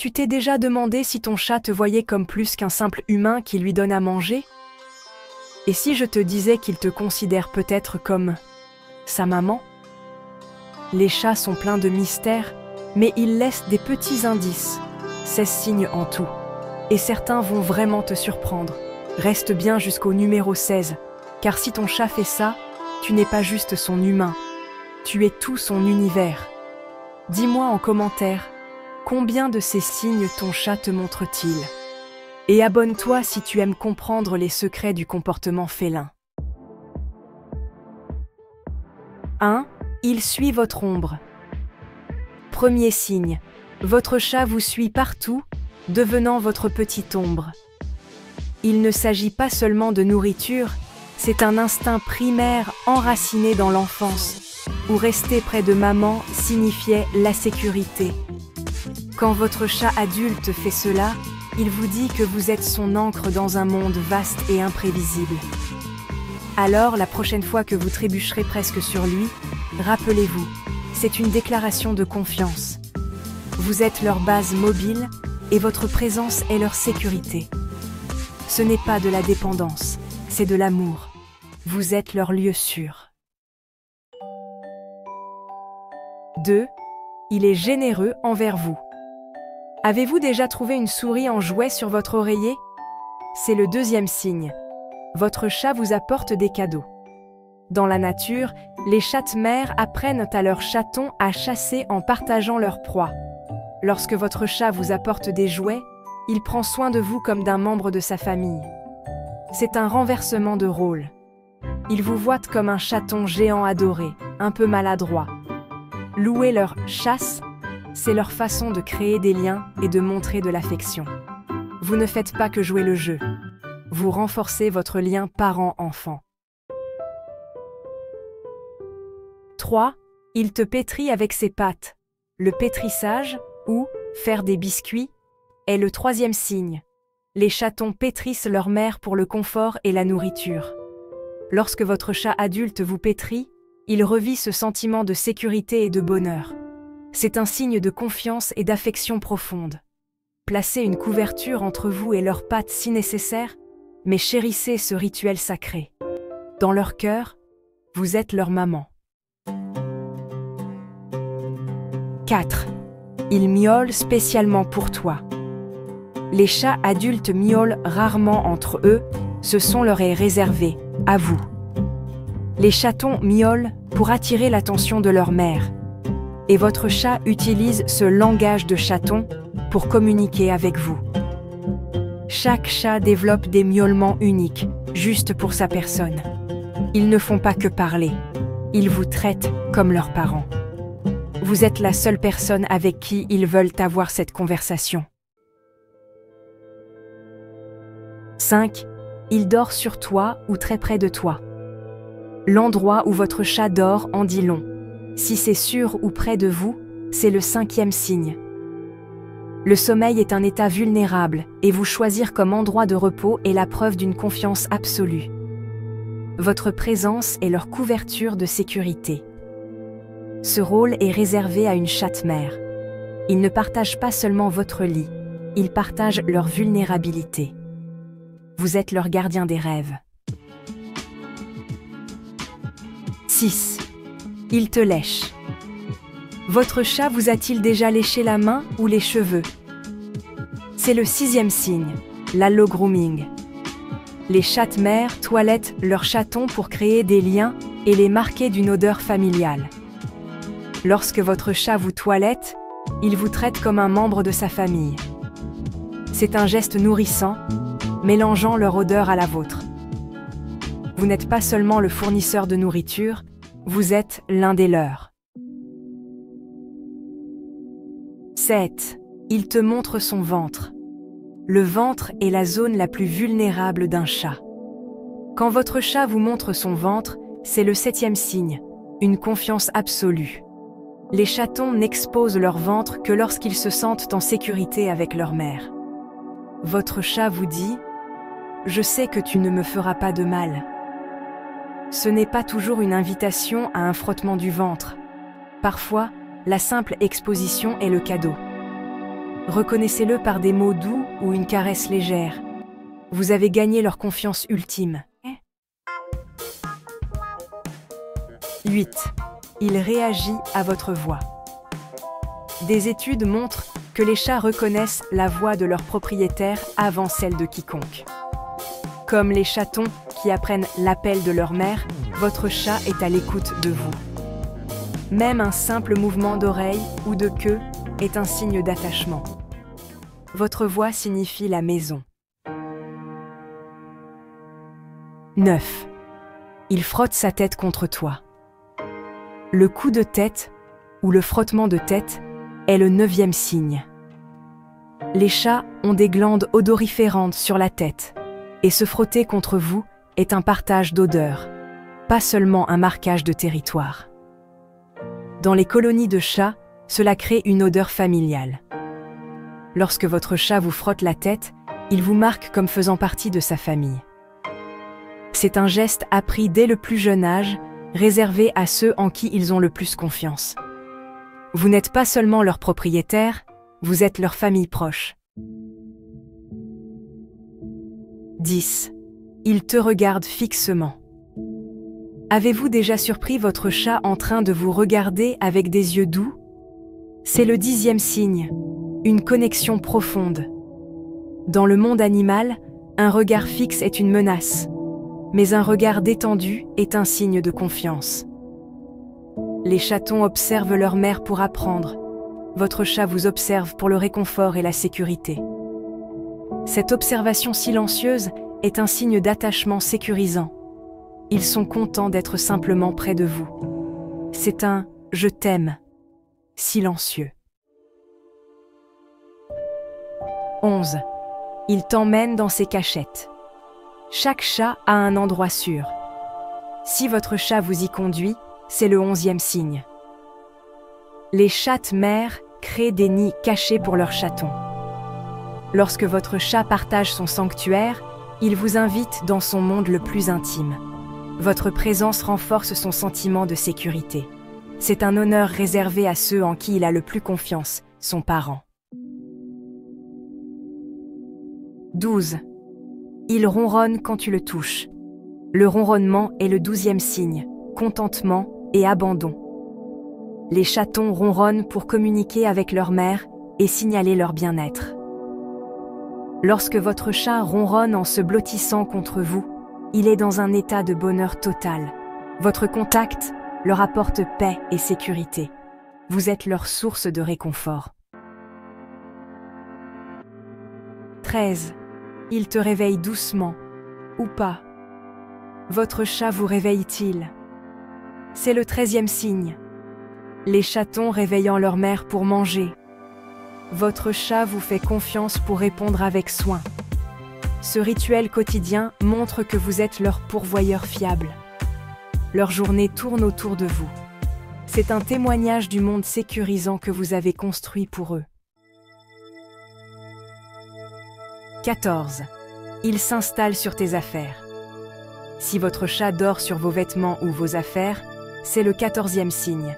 Tu t'es déjà demandé si ton chat te voyait comme plus qu'un simple humain qui lui donne à manger? Et si je te disais qu'il te considère peut-être comme sa maman? Les chats sont pleins de mystères, mais ils laissent des petits indices, 16 signes en tout. Et certains vont vraiment te surprendre. Reste bien jusqu'au numéro 16, car si ton chat fait ça, tu n'es pas juste son humain, tu es tout son univers. Dis-moi en commentaire, combien de ces signes ton chat te montre-t-il? Et abonne-toi si tu aimes comprendre les secrets du comportement félin. 1. Il suit votre ombre. Premier signe, votre chat vous suit partout, devenant votre petite ombre. Il ne s'agit pas seulement de nourriture, c'est un instinct primaire enraciné dans l'enfance, où rester près de maman signifiait la sécurité. Quand votre chat adulte fait cela, il vous dit que vous êtes son ancre dans un monde vaste et imprévisible. Alors, la prochaine fois que vous trébucherez presque sur lui, rappelez-vous, c'est une déclaration de confiance. Vous êtes leur base mobile et votre présence est leur sécurité. Ce n'est pas de la dépendance, c'est de l'amour. Vous êtes leur lieu sûr. 2. Il est généreux envers vous. Avez-vous déjà trouvé une souris en jouet sur votre oreiller? C'est le deuxième signe. Votre chat vous apporte des cadeaux. Dans la nature, les chattes-mères apprennent à leurs chatons à chasser en partageant leur proie. Lorsque votre chat vous apporte des jouets, il prend soin de vous comme d'un membre de sa famille. C'est un renversement de rôle. Il vous voit comme un chaton géant adoré, un peu maladroit. Louer leur chasse, c'est leur façon de créer des liens et de montrer de l'affection. Vous ne faites pas que jouer le jeu. Vous renforcez votre lien parent-enfant. 3. Il te pétrit avec ses pattes. Le pétrissage, ou faire des biscuits, est le troisième signe. Les chatons pétrissent leur mère pour le confort et la nourriture. Lorsque votre chat adulte vous pétrit, il revit ce sentiment de sécurité et de bonheur. C'est un signe de confiance et d'affection profonde. Placez une couverture entre vous et leurs pattes si nécessaire, mais chérissez ce rituel sacré. Dans leur cœur, vous êtes leur maman. 4. Ils miaulent spécialement pour toi. Les chats adultes miaulent rarement entre eux, ce son leur est réservé, à vous. Les chatons miaulent pour attirer l'attention de leur mère. Et votre chat utilise ce langage de chaton pour communiquer avec vous. Chaque chat développe des miaulements uniques, juste pour sa personne. Ils ne font pas que parler, ils vous traitent comme leurs parents. Vous êtes la seule personne avec qui ils veulent avoir cette conversation. 5. Il dort sur toi ou très près de toi. L'endroit où votre chat dort en dit long. Si c'est sur ou près de vous, c'est le 5e signe. Le sommeil est un état vulnérable et vous choisir comme endroit de repos est la preuve d'une confiance absolue. Votre présence est leur couverture de sécurité. Ce rôle est réservé à une chatte-mère. Ils ne partagent pas seulement votre lit, ils partagent leur vulnérabilité. Vous êtes leur gardien des rêves. 6. Il te lèche. Votre chat vous a-t-il déjà léché la main ou les cheveux? C'est le 6e signe, l'allo-grooming. Les chattes-mères toilettent leurs chatons pour créer des liens et les marquer d'une odeur familiale. Lorsque votre chat vous toilette, il vous traite comme un membre de sa famille. C'est un geste nourrissant, mélangeant leur odeur à la vôtre. Vous n'êtes pas seulement le fournisseur de nourriture, vous êtes l'un des leurs. 7. Il te montre son ventre. Le ventre est la zone la plus vulnérable d'un chat. Quand votre chat vous montre son ventre, c'est le 7e signe, une confiance absolue. Les chatons n'exposent leur ventre que lorsqu'ils se sentent en sécurité avec leur mère. Votre chat vous dit « Je sais que tu ne me feras pas de mal ». Ce n'est pas toujours une invitation à un frottement du ventre. Parfois, la simple exposition est le cadeau. Reconnaissez-le par des mots doux ou une caresse légère. Vous avez gagné leur confiance ultime. 8. Il réagit à votre voix. Des études montrent que les chats reconnaissent la voix de leur propriétaire avant celle de quiconque. Comme les chatons qui apprennent l'appel de leur mère, votre chat est à l'écoute de vous. Même un simple mouvement d'oreille ou de queue est un signe d'attachement. Votre voix signifie la maison. 9. Il frotte sa tête contre toi. Le coup de tête ou le frottement de tête est le 9e signe. Les chats ont des glandes odoriférantes sur la tête et se frotter contre vous est un partage d'odeurs, pas seulement un marquage de territoire. Dans les colonies de chats, cela crée une odeur familiale. Lorsque votre chat vous frotte la tête, il vous marque comme faisant partie de sa famille. C'est un geste appris dès le plus jeune âge, réservé à ceux en qui ils ont le plus confiance. Vous n'êtes pas seulement leur propriétaire, vous êtes leur famille proche. 10. Il te regarde fixement. Avez-vous déjà surpris votre chat en train de vous regarder avec des yeux doux? C'est le 10e signe, une connexion profonde. Dans le monde animal, un regard fixe est une menace, mais un regard détendu est un signe de confiance. Les chatons observent leur mère pour apprendre. Votre chat vous observe pour le réconfort et la sécurité. Cette observation silencieuse est un signe d'attachement sécurisant. Ils sont contents d'être simplement près de vous. C'est un « je t'aime » silencieux. 11. Il t'emmène dans ses cachettes. Chaque chat a un endroit sûr. Si votre chat vous y conduit, c'est le 11e signe. Les chattes mères créent des nids cachés pour leurs chatons. Lorsque votre chat partage son sanctuaire, il vous invite dans son monde le plus intime. Votre présence renforce son sentiment de sécurité. C'est un honneur réservé à ceux en qui il a le plus confiance, son parent. 12. Il ronronne quand tu le touches. Le ronronnement est le 12e signe, contentement et abandon. Les chatons ronronnent pour communiquer avec leur mère et signaler leur bien-être. Lorsque votre chat ronronne en se blottissant contre vous, il est dans un état de bonheur total. Votre contact leur apporte paix et sécurité. Vous êtes leur source de réconfort. 13. Il te réveille doucement, ou pas. Votre chat vous réveille-t-il? C'est le 13e signe. Les chatons réveillant leur mère pour manger. Votre chat vous fait confiance pour répondre avec soin. Ce rituel quotidien montre que vous êtes leur pourvoyeur fiable. Leur journée tourne autour de vous. C'est un témoignage du monde sécurisant que vous avez construit pour eux. 14. Il s'installe sur tes affaires. Si votre chat dort sur vos vêtements ou vos affaires, c'est le 14e signe.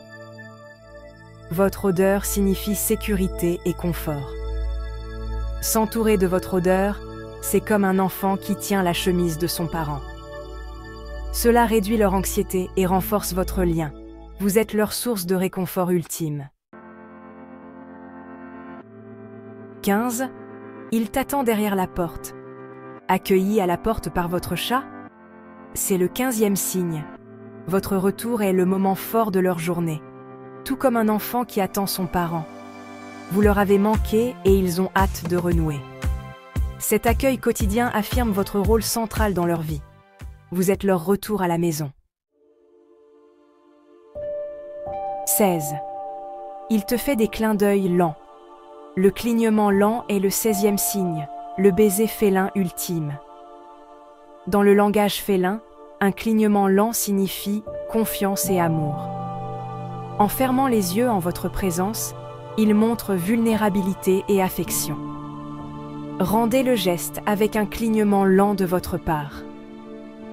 Votre odeur signifie sécurité et confort. S'entourer de votre odeur, c'est comme un enfant qui tient la chemise de son parent. Cela réduit leur anxiété et renforce votre lien. Vous êtes leur source de réconfort ultime. 15. Il t'attend derrière la porte. Accueilli à la porte par votre chat, c'est le 15e signe. Votre retour est le moment fort de leur journée, tout comme un enfant qui attend son parent. Vous leur avez manqué et ils ont hâte de renouer. Cet accueil quotidien affirme votre rôle central dans leur vie. Vous êtes leur retour à la maison. 16. Il te fait des clins d'œil lents. Le clignement lent est le 16e signe, le baiser félin ultime. Dans le langage félin, un clignement lent signifie confiance et amour. En fermant les yeux en votre présence, il montre vulnérabilité et affection. Rendez le geste avec un clignement lent de votre part.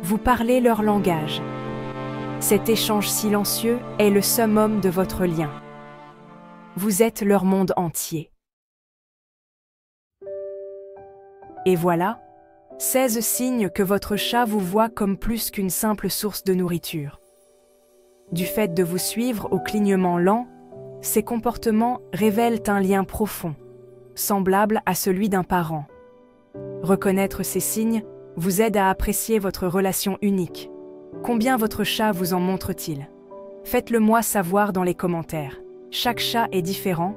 Vous parlez leur langage. Cet échange silencieux est le summum de votre lien. Vous êtes leur monde entier. Et voilà, 16 signes que votre chat vous voit comme plus qu'une simple source de nourriture. Du fait de vous suivre au clignement lent, ces comportements révèlent un lien profond, semblable à celui d'un parent. Reconnaître ces signes vous aide à apprécier votre relation unique. Combien votre chat vous en montre-t-il? Faites-le moi savoir dans les commentaires. Chaque chat est différent,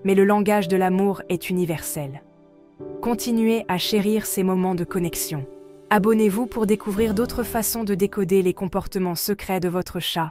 mais le langage de l'amour est universel. Continuez à chérir ces moments de connexion. Abonnez-vous pour découvrir d'autres façons de décoder les comportements secrets de votre chat.